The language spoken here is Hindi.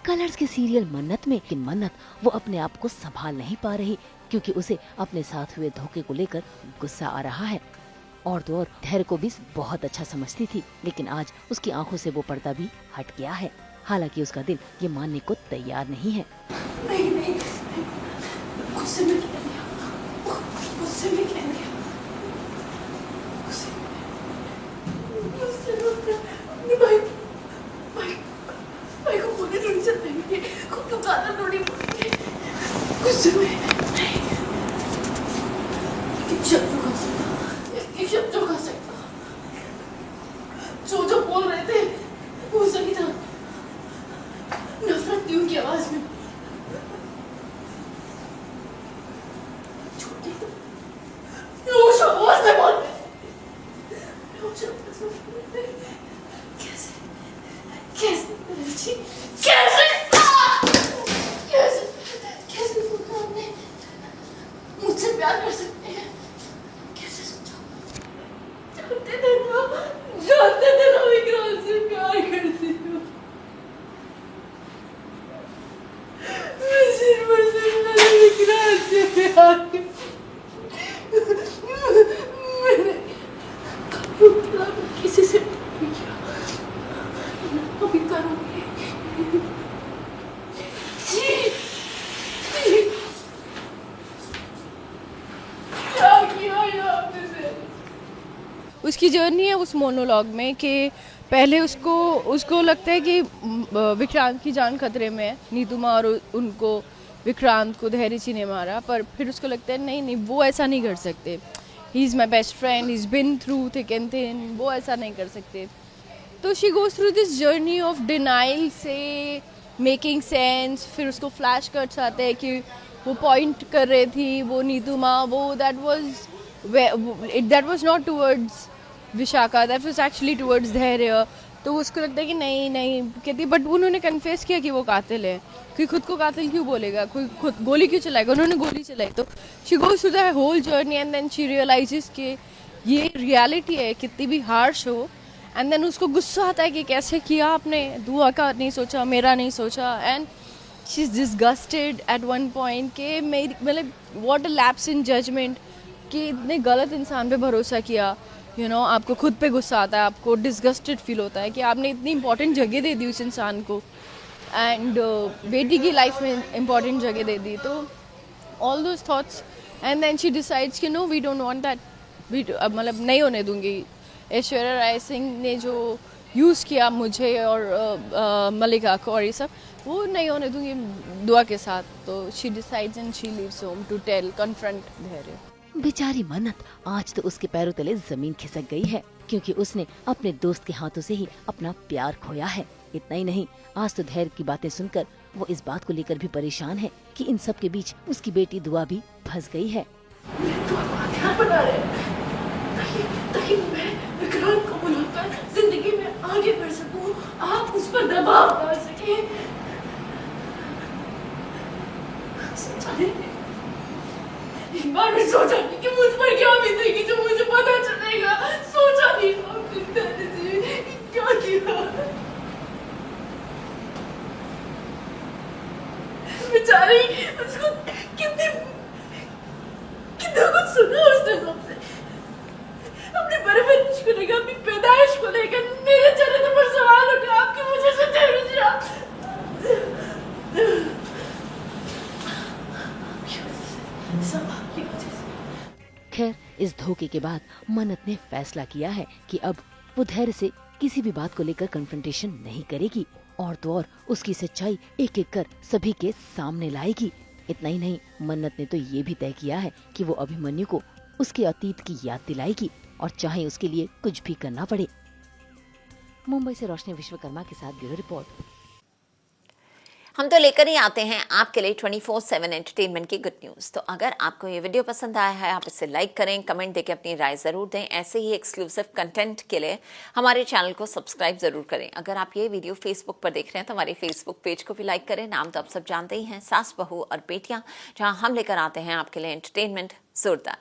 कलर्स के सीरियल मन्नत में कि मन्नत वो अपने आप को संभाल नहीं पा रही क्योंकि उसे अपने साथ हुए धोखे को लेकर गुस्सा आ रहा है। और तो और धैर्य को भी बहुत अच्छा समझती थी, लेकिन आज उसकी आंखों से वो पर्दा भी हट गया है। हालांकि उसका दिल ये मानने को तैयार नहीं है। नहीं नहीं, गुस्से में कह दिया, गुस्से में कह दिया, गुस्से में अपने भाई को बोले थोड़ी चलते हैं, खुद तो ज्यादा थोड़ी बोलेंगे, गुस्से में नहीं, एक शब्द का सकता, जो बोल रहे थे वो सही था, नफरत थी उनकी आवाज में, मुझसे प्यार कर सकते हैं, कैसे सोचा? जानते थे ना विक्रांत से प्यार करती हूँ, मैं सिर्फ विक्रांत से प्यार करती हूँ, मैंने किसी से नहीं किया, अभी करूँगी। उसकी जर्नी है उस मोनोलॉग में कि पहले उसको लगता है कि विक्रांत की जान खतरे में है, नीतूमा और उनको विक्रांत को धैर्य जी ने मारा, पर फिर उसको लगता है नहीं वो ऐसा नहीं कर सकते, he is my best friend, he is been through thick and thin, वो ऐसा नहीं कर सकते। तो she goes through this journey of denial से मेकिंग सेंस, फिर उसको फ्लैश कट्स आते हैं कि वो पॉइंट कर रही थी वो नीतूमा, वो that was not towards Vishakha, that was actually towards धैर्य। तो उसको लगता है कि नहीं कहती, बट उन्होंने कन्फेस किया कि वो कातिल है, कि खुद को कातिल क्यों बोलेगा, कोई खुद गोली क्यों चलाएगा, उन्होंने गोली चलाई। तो she goes through the whole journey and then she realises कि ये रियलिटी है कितनी भी हार्श हो, एंड देन उसको गुस्सा आता है कि कैसे किया आपने, दुआ का नहीं सोचा, मेरा नहीं सोचा, and she is disgusted at one point कि मेरी मतलब what a lapse in judgement, कि इतने गलत इंसान पे भरोसा किया, आपको खुद पे गुस्सा आता है, आपको डिसगस्टेड फील होता है कि आपने इतनी इंपॉर्टेंट जगह दे दी उस इंसान को, एंड बेटी की लाइफ में इंपॉर्टेंट जगह दे दी। तो all those thoughts and then she decides कि no we don't want that, मतलब नहीं होने दूंगी। ऐश्वर्या राय सिंह ने जो यूज़ किया मुझे और मलिका को और ये सब, वो नहीं होने दूंगी दुआ के साथ। तो she decides and she leaves home to confront Dhairya. बेचारी मन्नत, आज तो उसके पैरों तले जमीन खिसक गई है क्योंकि उसने अपने दोस्त के हाथों से ही अपना प्यार खोया है। इतना ही नहीं, आज तो धैर्य की बातें सुनकर वो इस बात को लेकर भी परेशान है कि इन सब के बीच उसकी बेटी दुआ भी फंस गई है। ताकि मैं विक्रांत को बुलाकर जिंदगी में आगे बढ़ सकूं, आप उस पर दबाव डाल सके। एक बार भी सोचा नहीं कि मुझ पर क्या बीतेगी जो मुझे पता चलेगा, सोचा नहीं क्या किया। बेचारी उसको कितने कुछ सुना उसने सबसे, अपनी परवरिश को लेकर, अपनी पैदाइश को लेकर मेरे चरित्र पर सवाल उठा, आपकी मुझे खैर, इस धोखे के बाद मन्नत ने फैसला किया है कि अब वो धैर्य से किसी भी बात को लेकर कन्फ्रंटेशन नहीं करेगी, और तो और उसकी सच्चाई एक एक कर सभी के सामने लाएगी। इतना ही नहीं, मन्नत ने तो ये भी तय किया है कि वो अभिमन्यु को उसके अतीत की याद दिलाएगी, और चाहे उसके लिए कुछ भी करना पड़े। मुंबई से रोशनी विश्वकर्मा के साथ ब्यूरो रिपोर्ट। हम तो लेकर ही आते हैं आपके लिए 24/7 एंटरटेनमेंट की गुड न्यूज़। तो अगर आपको ये वीडियो पसंद आया है, आप इसे लाइक करें, कमेंट देके अपनी राय ज़रूर दें। ऐसे ही एक्सक्लूसिव कंटेंट के लिए हमारे चैनल को सब्सक्राइब ज़रूर करें। अगर आप ये वीडियो फेसबुक पर देख रहे हैं तो हमारे फेसबुक पेज को भी लाइक करें। नाम तो आप सब जानते ही हैं, सास बहू और बेटियाँ, जहाँ हम लेकर आते हैं आपके लिए एंटरटेनमेंट जोरदार।